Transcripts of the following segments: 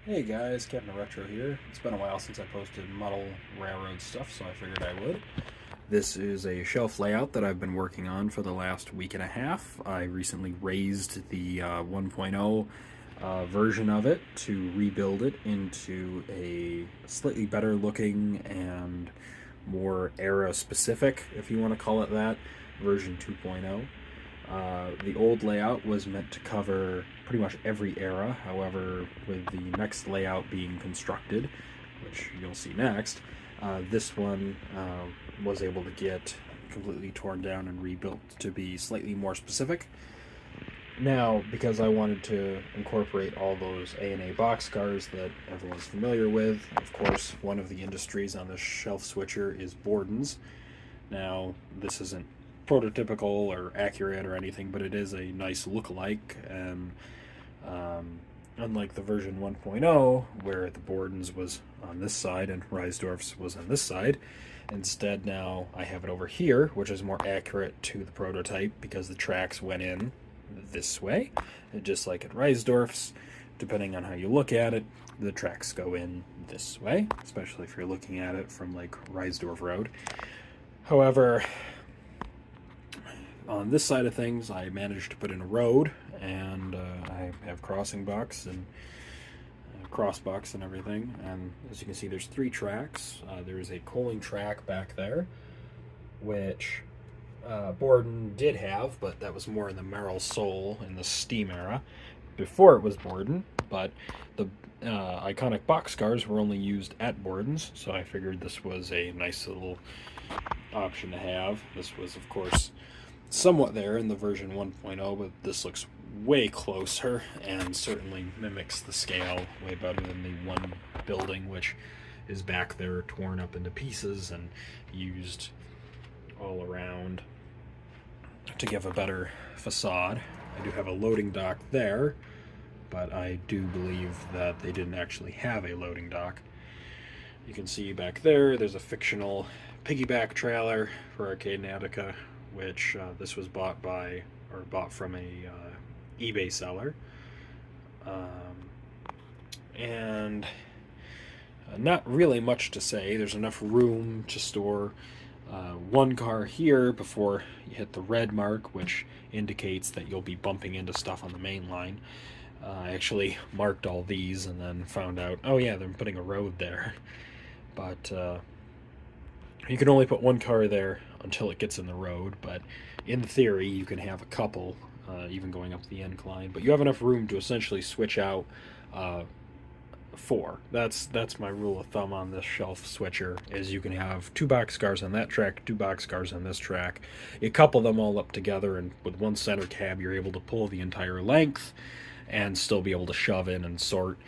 Hey guys, Captain Retro here. It's been a while since I posted model railroad stuff, so I figured I would. This is a shelf layout that I've been working on for the last week and a half. I recently raised the 1.0 version of it to rebuild it into a slightly better looking and more era specific, if you want to call it that, version 2.0. The old layout was meant to cover pretty much every era. However, with the next layout being constructed, which you'll see next, this one was able to get completely torn down and rebuilt to be slightly more specific. Now, because I wanted to incorporate all those A&A boxcars that everyone's familiar with, of course, one of the industries on this shelf switcher is Borden's. Now, this isn't prototypical or accurate or anything, but it is a nice look-alike, and unlike the version 1.0, where the Borden's was on this side and Reisdorf's was on this side, instead now I have it over here, which is more accurate to the prototype because the tracks went in this way, just like at Reisdorf's. Depending on how you look at it, the tracks go in this way, especially if you're looking at it from like Reisdorf Road. However, on this side of things, I managed to put in a road, and I have crossing box and cross box and everything. And as you can see, there's 3 tracks. There's a coaling track back there, which Borden did have, but that was more in the Merrill Soul in the Steam era before it was Borden. But the iconic boxcars were only used at Borden's, so I figured this was a nice little option to have. This was, of course, somewhat there in the version 1.0, but this looks way closer and certainly mimics the scale way better than the one building, which is back there torn up into pieces and used all around to give a better facade. I do have a loading dock there, but I do believe that they didn't actually have a loading dock. You can see back there, there's a fictional piggyback trailer for Arcade in Attica, which this was bought from a eBay seller, and not really much to say. There's enough room to store one car here before you hit the red mark, which indicates that you'll be bumping into stuff on the main line. I actually marked all these and then found out, oh yeah, they're putting a road there. But you can only put one car there until it gets in the road, but in theory you can have a couple, even going up the incline. But you have enough room to essentially switch out 4. That's my rule of thumb on this shelf switcher, is you can have 2 boxcars on that track, 2 boxcars on this track. You couple them all up together, and with one center cab you're able to pull the entire length and still be able to shove in and sort.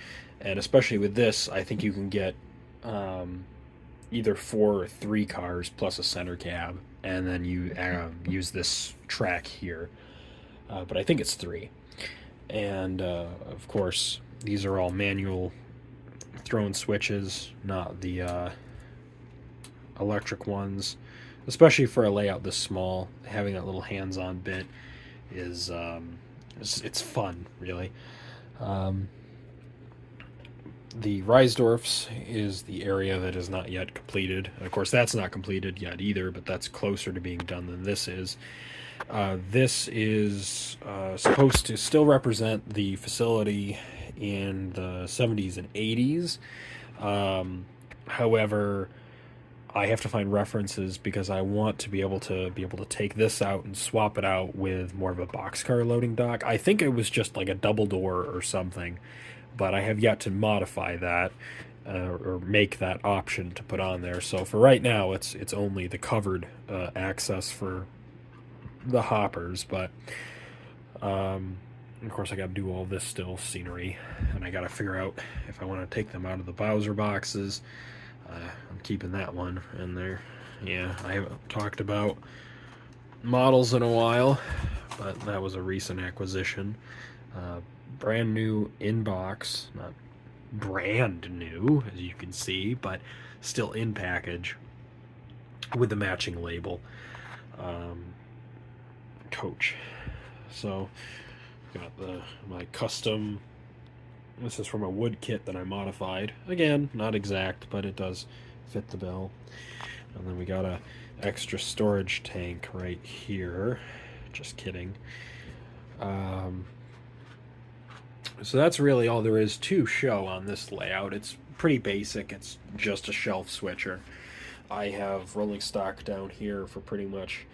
And especially with this, I think you can get either 4 or 3 cars plus a center cab, and then you use this track here. But I think it's 3. And of course, these are all manual thrown switches, not the electric ones. Especially for a layout this small, having that little hands-on bit is it's fun, really. The Reisdorf's is the area that is not yet completed. And of course, that's not completed yet either, but that's closer to being done than this is. This is supposed to still represent the facility in the 70s and 80s. However, I have to find references because I want to be able to take this out and swap it out with more of a boxcar loading dock. I think it was just like a double door or something, but I have yet to modify that or make that option to put on there. So for right now, it's only the covered access for the hoppers, but of course I got to do all this still scenery, and I got to figure out if I want to take them out of the Bowser boxes. I'm keeping that one in there. Yeah, I haven't talked about models in a while, but that was a recent acquisition. Brand new in box, not brand new as you can see, but still in package with the matching label. Coach. So got my custom This is from a wood kit that I modified. Again, not exact, but it does fit the bill. And then we got a extra storage tank right here. Just kidding. So that's really all there is to show on this layout. It's pretty basic. It's just a shelf switcher. I have rolling stock down here for pretty much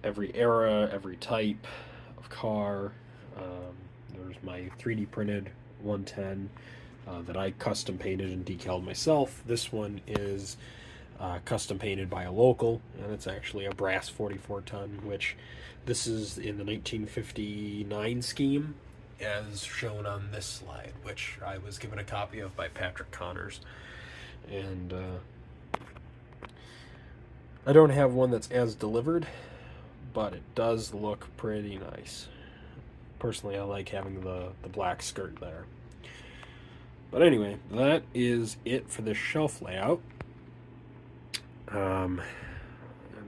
every era, every type of car. There's my 3D printed 110 that I custom painted and decaled myself. This one is custom painted by a local, and it's actually a brass 44 ton, which this is in the 1959 scheme, as shown on this slide, which I was given a copy of by Patrick Connors. And I don't have one that's as delivered, but it does look pretty nice. Personally, I like having the black skirt there. But anyway, that is it for this shelf layout. And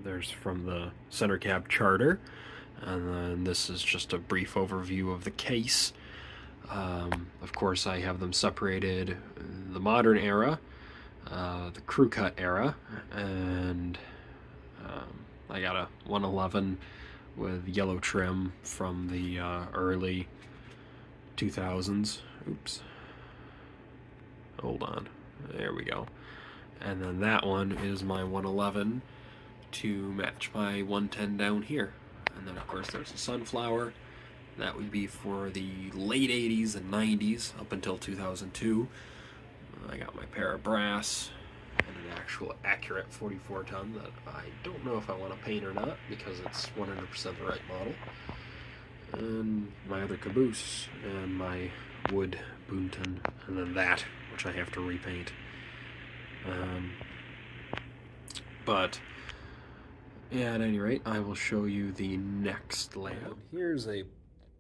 there's from the center cab charter, and then this is just a brief overview of the case. Of course, I have them separated: the modern era, the crew cut era, and I got a 111 with yellow trim from the early 2000s. Oops. Hold on. There we go. And then that one is my 111 to match my 110 down here. And then, of course, there's a sunflower. That would be for the late 80s and 90s up until 2002. I got my pair of brass and an actual accurate 44 ton that I don't know if I want to paint or not because it's 100% the right model. And my other caboose and my wood Boonton, and then that, which I have to repaint. But yeah, at any rate, I will show you the next layout. Here's a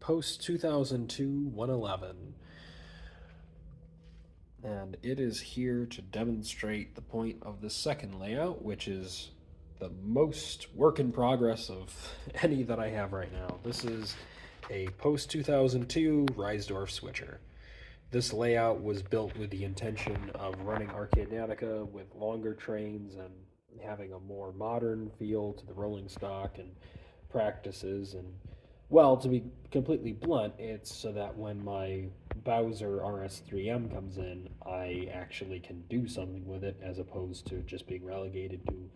post 2002 111, and it is here to demonstrate the point of the second layout, which is the most work in progress of any that I have right now. This is a post 2002 Reisdorf switcher. This layout was built with the intention of running Arcade Attica with longer trains and having a more modern feel to the rolling stock and practices. And, well, to be completely blunt, it's so that when my Bowser RS3M comes in, I actually can do something with it as opposed to just being relegated to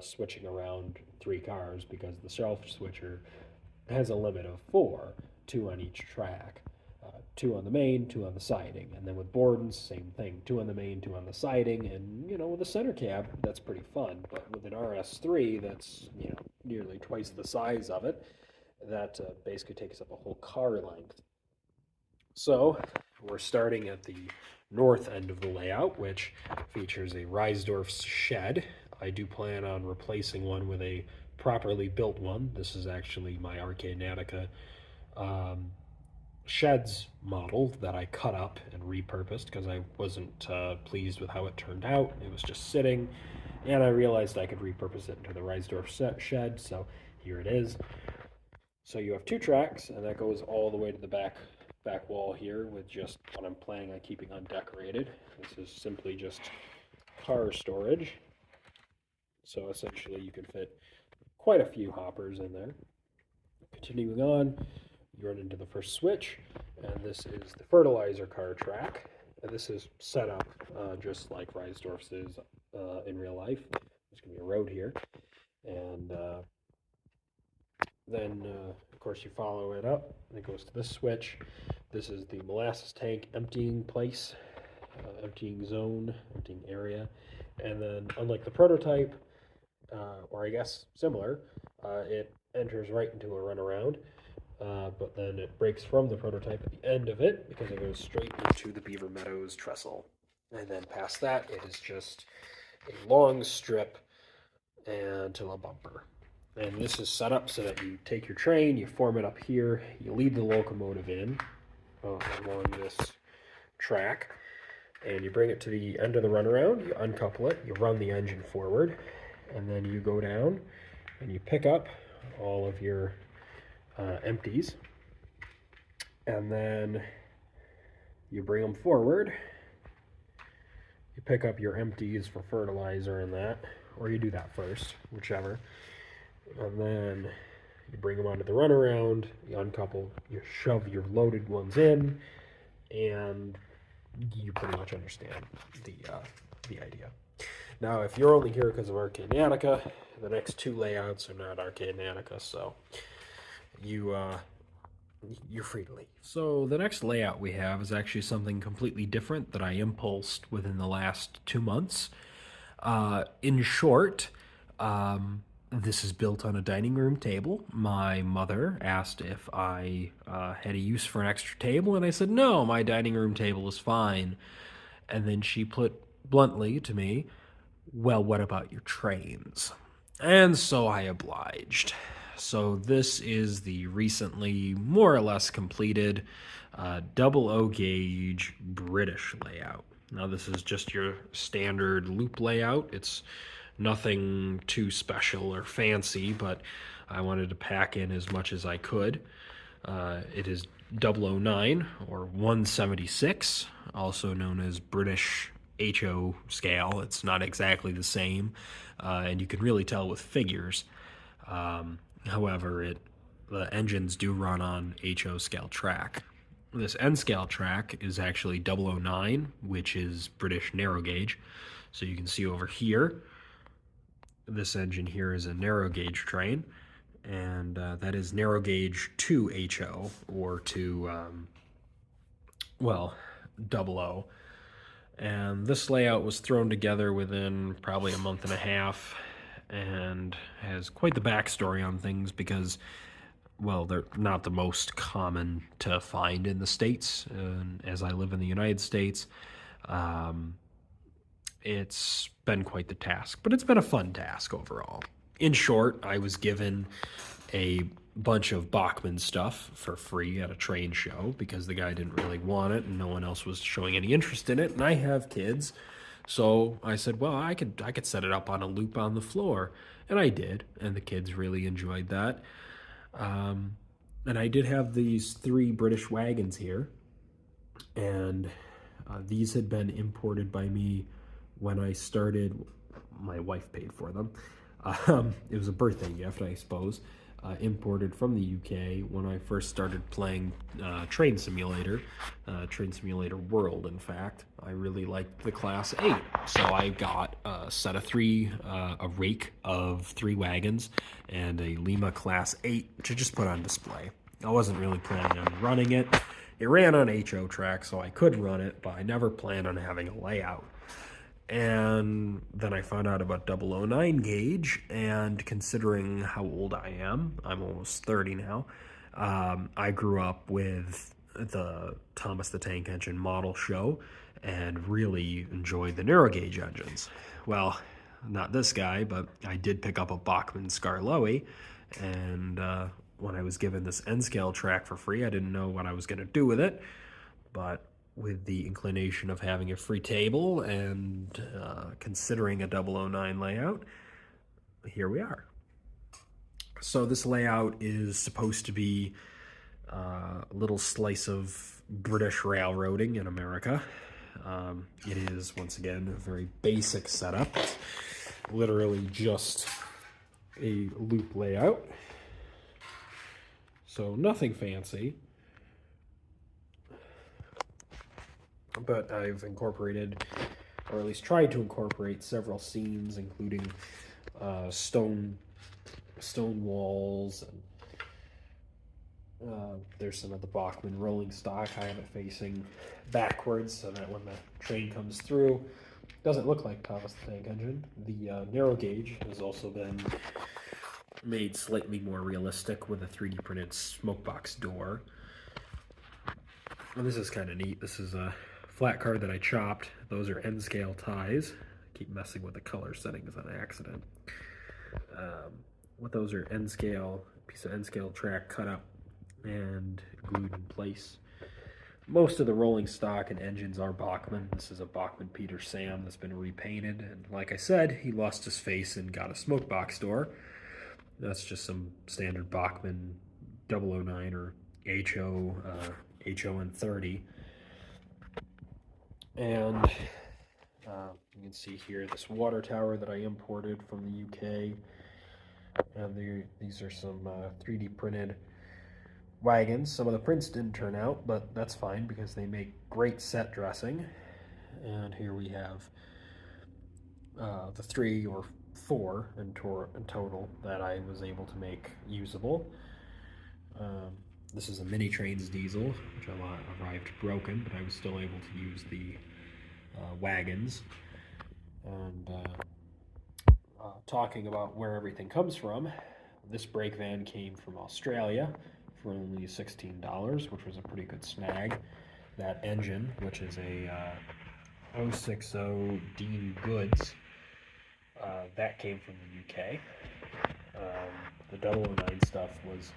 switching around 3 cars, because the shelf switcher has a limit of 4, 2 on each track. 2 on the main, 2 on the siding. And then with Borden's, same thing. 2 on the main, 2 on the siding. And, with a center cab, that's pretty fun. But with an RS3, that's, nearly twice the size of it. That basically takes up a whole car length. So, we're starting at the north end of the layout, which features a Reisdorf shed. I do plan on replacing one with a properly built one. This is actually my Arcade Attica sheds model that I cut up and repurposed because I wasn't pleased with how it turned out. It was just sitting, and I realized I could repurpose it into the Reisdorf shed, so here it is. So you have 2 tracks, and that goes all the way to the back wall here with just what I'm planning on keeping undecorated. This is simply just car storage. So essentially you can fit quite a few hoppers in there. Continuing on, you run into the first switch, and this is the fertilizer car track. And this is set up just like Reisdorf's is in real life. There's going to be a road here. And then, of course, you follow it up, and it goes to this switch. This is the molasses tank emptying place, emptying zone, emptying area. And then, unlike the prototype, or I guess similar, it enters right into a runaround. But then it breaks from the prototype at the end of it because it goes straight into the Beaver Meadows trestle. And then past that, it is just a long strip until a bumper. And this is set up so that you take your train, you form it up here, you lead the locomotive in along this track, and you bring it to the end of the runaround, you uncouple it, you run the engine forward, and then you go down and you pick up all of your empties, and then you bring them forward. You pick up your empties for fertilizer and that, or you do that first, whichever. And then you bring them onto the runaround, you uncouple, you shove your loaded ones in, and you pretty much understand the idea. Now, if you're only here because of Arcade Attica, the next two layouts are not Arcade Attica, so you're free to leave. So the next layout we have is actually something completely different that I impulsed within the last 2 months. In short, this is built on a dining room table. My mother asked if I had a use for an extra table, and I said, no, my dining room table is fine. And then she put bluntly to me, well, what about your trains? And so I obliged. So this is the recently more or less completed 00 gauge British layout. Now this is just your standard loop layout. It's nothing too special or fancy, but I wanted to pack in as much as I could. It is 009 or 176, also known as British HO scale. It's not exactly the same, and you can really tell with figures. However, the engines do run on HO scale track. This N scale track is actually 009, which is British narrow gauge. So you can see over here, this engine here is a narrow gauge train, and that is narrow gauge to HO, or to, well, 00. And this layout was thrown together within probably a month and a half, and has quite the backstory on things because, well, they're not the most common to find in the States. And as I live in the United States, it's been quite the task, but it's been a fun task overall. In short, I was given a bunch of Bachmann stuff for free at a train show because the guy didn't really want it and no one else was showing any interest in it, and I have kids, so I said, well, I could set it up on a loop on the floor, and I did, and the kids really enjoyed that. And I did have these 3 British wagons here, and these had been imported by me when I started. My wife paid for them. It was a birthday gift, I suppose. Imported from the UK when I first started playing Train Simulator World, in fact. I really liked the Class 8, so I got a set of 3, a rake of 3 wagons, and a Lima Class 8 to just put on display. I wasn't really planning on running it. It ran on HO track, so I could run it, but I never planned on having a layout. And then I found out about 009 gauge, and considering how old I am, I'm almost 30 now, I grew up with the Thomas the Tank Engine model show and really enjoyed the narrow gauge engines. Well, not this guy, but I did pick up a Bachmann Scarloey, and when I was given this N-scale track for free, I didn't know what I was going to do with it, but with the inclination of having a free table and considering a 009 layout, here we are. So this layout is supposed to be a little slice of British railroading in America. It is, once again, a very basic setup. It's literally just a loop layout. So nothing fancy. But I've incorporated, or at least tried to incorporate, several scenes, including stone walls, and there's some of the Bachmann rolling stock. I have it facing backwards so that when the train comes through, it doesn't look like Thomas the Tank Engine. The narrow gauge has also been made slightly more realistic with a 3D printed smoke box door. And this is kind of neat. This is a flat card that I chopped. Those are N-scale ties. I keep messing with the color settings on accident. What those are N-scale, piece of N-scale track cut up and glued in place. Most of the rolling stock and engines are Bachmann. This is a Bachmann Peter Sam that's been repainted, and like I said, he lost his face and got a smoke box door. That's just some standard Bachmann 009 or HO and 30. And you can see here this water tower that I imported from the UK. And these are some 3D printed wagons. Some of the prints didn't turn out, but that's fine because they make great set dressing. And here we have the 3 or 4 in total that I was able to make usable. This is a Mini Trains diesel, which arrived broken, but I was still able to use the wagons. And talking about where everything comes from, this brake van came from Australia for only $16, which was a pretty good snag. That engine, which is a 060 Dean Goods, that came from the UK. The 009 stuff was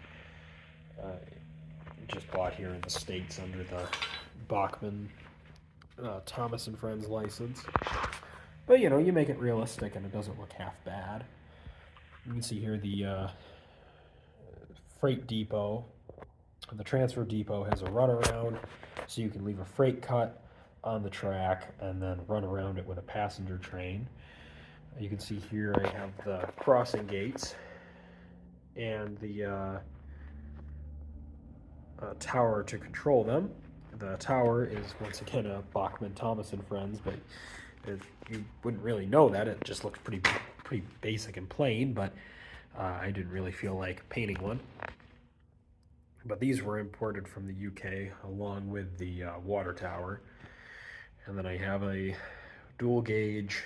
just bought here in the States under the Bachmann Thomas and Friends license. But you know, you make it realistic and it doesn't look half bad. You can see here the freight depot. The transfer depot has a runaround, so you can leave a freight cut on the track and then run around it with a passenger train. You can see here I have the crossing gates and the tower to control them. The tower is once again a Bachmann Thomas and Friends, but you wouldn't really know that. It just looks pretty basic and plain, but I didn't really feel like painting one. But these were imported from the UK along with the water tower. And then I have a dual gauge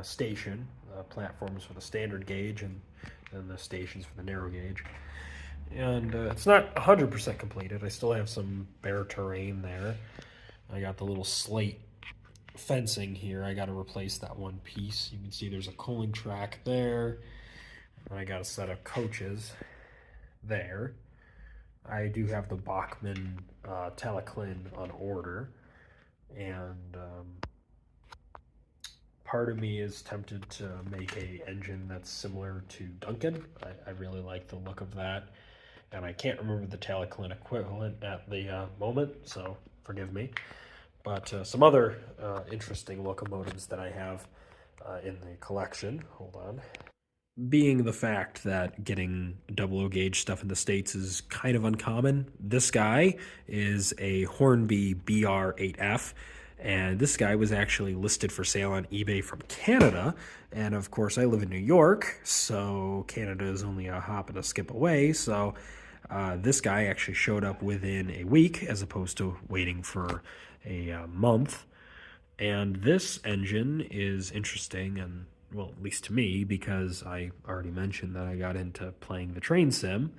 station, platforms for the standard gauge and then the stations for the narrow gauge. And it's not 100% completed. I still have some bare terrain there. I got the little slate fencing here. I got to replace that one piece. You can see there's a coaling track there. And I got a set of coaches there. I do have the Bachmann Teleclin on order, and part of me is tempted to make a engine that's similar to Duncan. I really like the look of that, and I can't remember the Teleclin equivalent at the moment, so forgive me. But some other interesting locomotives that I have in the collection. Hold on. Being the fact that getting 00 gauge stuff in the States is kind of uncommon, this guy is a Hornby BR8F, and this guy was actually listed for sale on eBay from Canada, and of course I live in New York, so Canada is only a hop and a skip away, so this guy actually showed up within a week as opposed to waiting for a month. And this engine is interesting, and well, at least to me, because I already mentioned that I got into playing the train sim,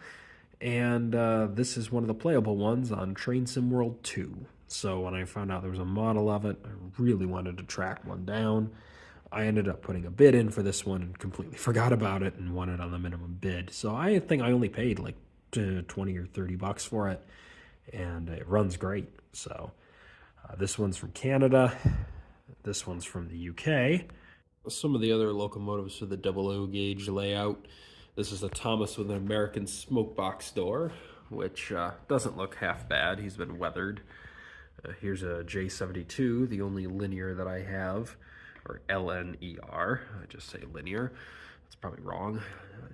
and this is one of the playable ones on Train Sim World 2. So when I found out there was a model of it, I really wanted to track one down. I ended up putting a bid in for this one and completely forgot about it and won it on the minimum bid. So I think I only paid like 20 or 30 bucks for it, and it runs great. So this one's from Canada. This one's from the UK. Some of the other locomotives for the 00 gauge layout. This is a Thomas with an American smoke box door, which doesn't look half bad. He's been weathered. Here's a J72, the only linear that I have, or LNER. I just say linear. That's probably wrong.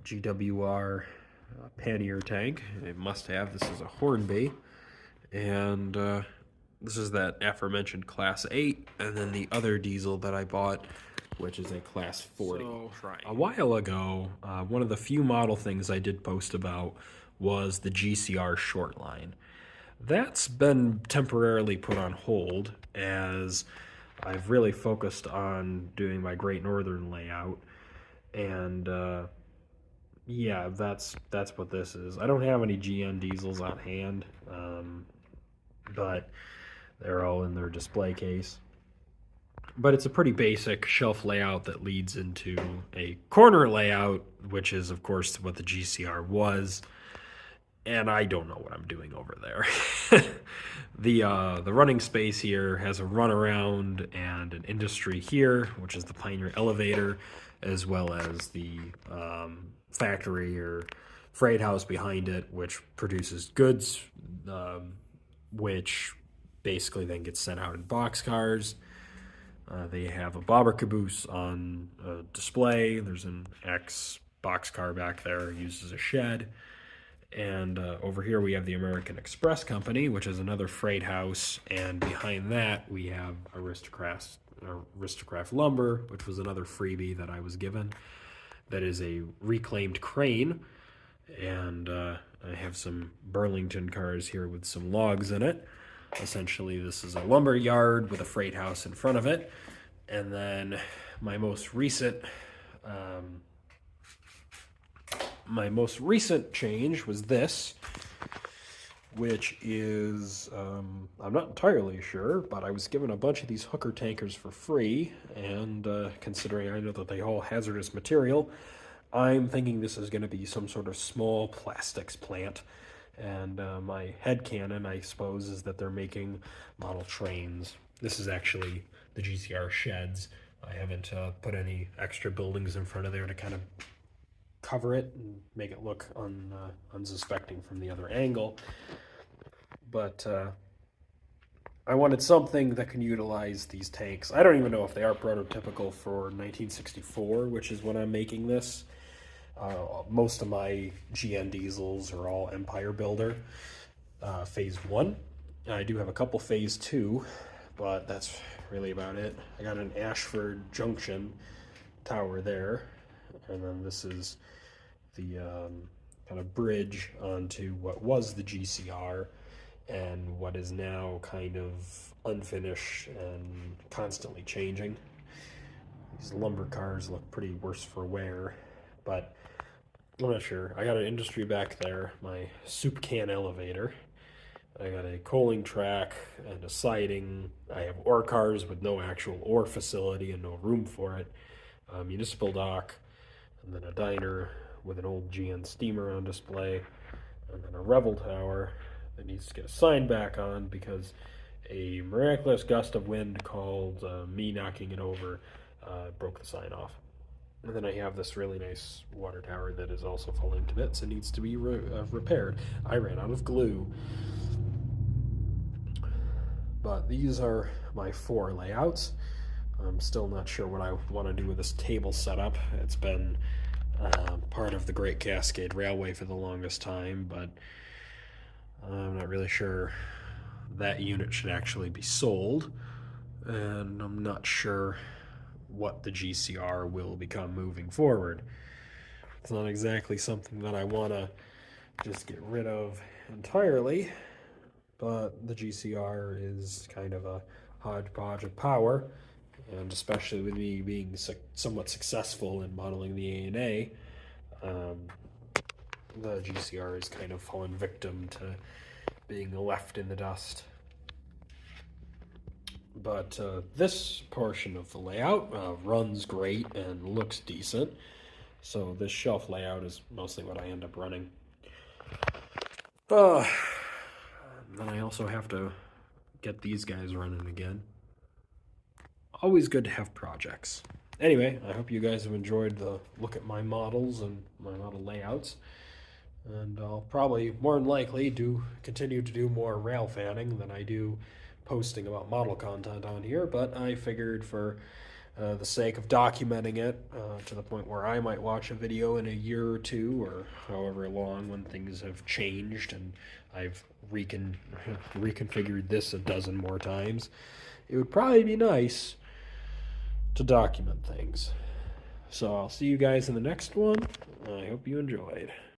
GWR pannier tank. A must-have. This is a Hornby, and this is that aforementioned Class 8, and then the other diesel that I bought, which is a Class 40. So, a while ago, one of the few model things I did post about was the GCR short line. That's been temporarily put on hold as I've really focused on doing my Great Northern layout, and yeah, that's what this is. I don't have any GN diesels on hand, but they're all in their display case. But it's a pretty basic shelf layout that leads into a corner layout, which is, of course, what the GCR was. And I don't know what I'm doing over there. The running space here has a runaround and an industry here, which is the Pioneer elevator, as well as the factory or freight house behind it, which produces goods, which basically then gets sent out in boxcars. They have a bobber caboose on display. There's an X boxcar back there used as a shed. And over here we have the American Express Company, which is another freight house. And behind that we have Aristocrat Lumber, which was another freebie that I was given. That is a reclaimed crane. And I have some Burlington cars here with some logs in it. Essentially, this is a lumber yard with a freight house in front of it. And then my most recent change was this, which is, I'm not entirely sure, but I was given a bunch of these hooker tankers for free, and considering I know that they haul hazardous material, I'm thinking this is going to be some sort of small plastics plant. And my headcanon, I suppose, is that they're making model trains. This is actually the GCR sheds. I haven't put any extra buildings in front of there to kind of cover it and make it look unsuspecting from the other angle. But I wanted something that can utilize these tanks. I don't even know if they are prototypical for 1964, which is when I'm making this. Most of my GN diesels are all Empire Builder, Phase 1. I do have a couple Phase 2, but that's really about it. I got an Ashford Junction tower there, and then this is the kind of bridge onto what was the GCR and what is now kind of unfinished and constantly changing. These lumber cars look pretty worse for wear, but I'm not sure. I got an industry back there, my soup can elevator. I got a coaling track and a siding. I have ore cars with no actual ore facility and no room for it. A municipal dock, and then a diner with an old GN steamer on display, and then a revel tower that needs to get a sign back on because a miraculous gust of wind called me knocking it over broke the sign off. And then I have this really nice water tower that is also falling to bits and needs to be repaired. I ran out of glue. But these are my 4 layouts. I'm still not sure what I want to do with this table setup. It's been part of the Great Cascade Railway for the longest time, but I'm not really sure that unit should actually be sold. And I'm not sure what the GCR will become moving forward. It's not exactly something that I want to just get rid of entirely, but the GCR is kind of a hodgepodge of power, and especially with me being somewhat successful in modeling the ANA, the GCR is kind of fallen victim to being left in the dust. But this portion of the layout runs great and looks decent. So this shelf layout is mostly what I end up running. Then I also have to get these guys running again. Always good to have projects. Anyway, I hope you guys have enjoyed the look at my models and my model layouts. And I'll probably, more than likely, continue to do more rail fanning than I do posting about model content on here, but I figured for the sake of documenting it to the point where I might watch a video in a year or two or however long when things have changed and I've reconfigured this a dozen more times, it would probably be nice to document things. So I'll see you guys in the next one. I hope you enjoyed.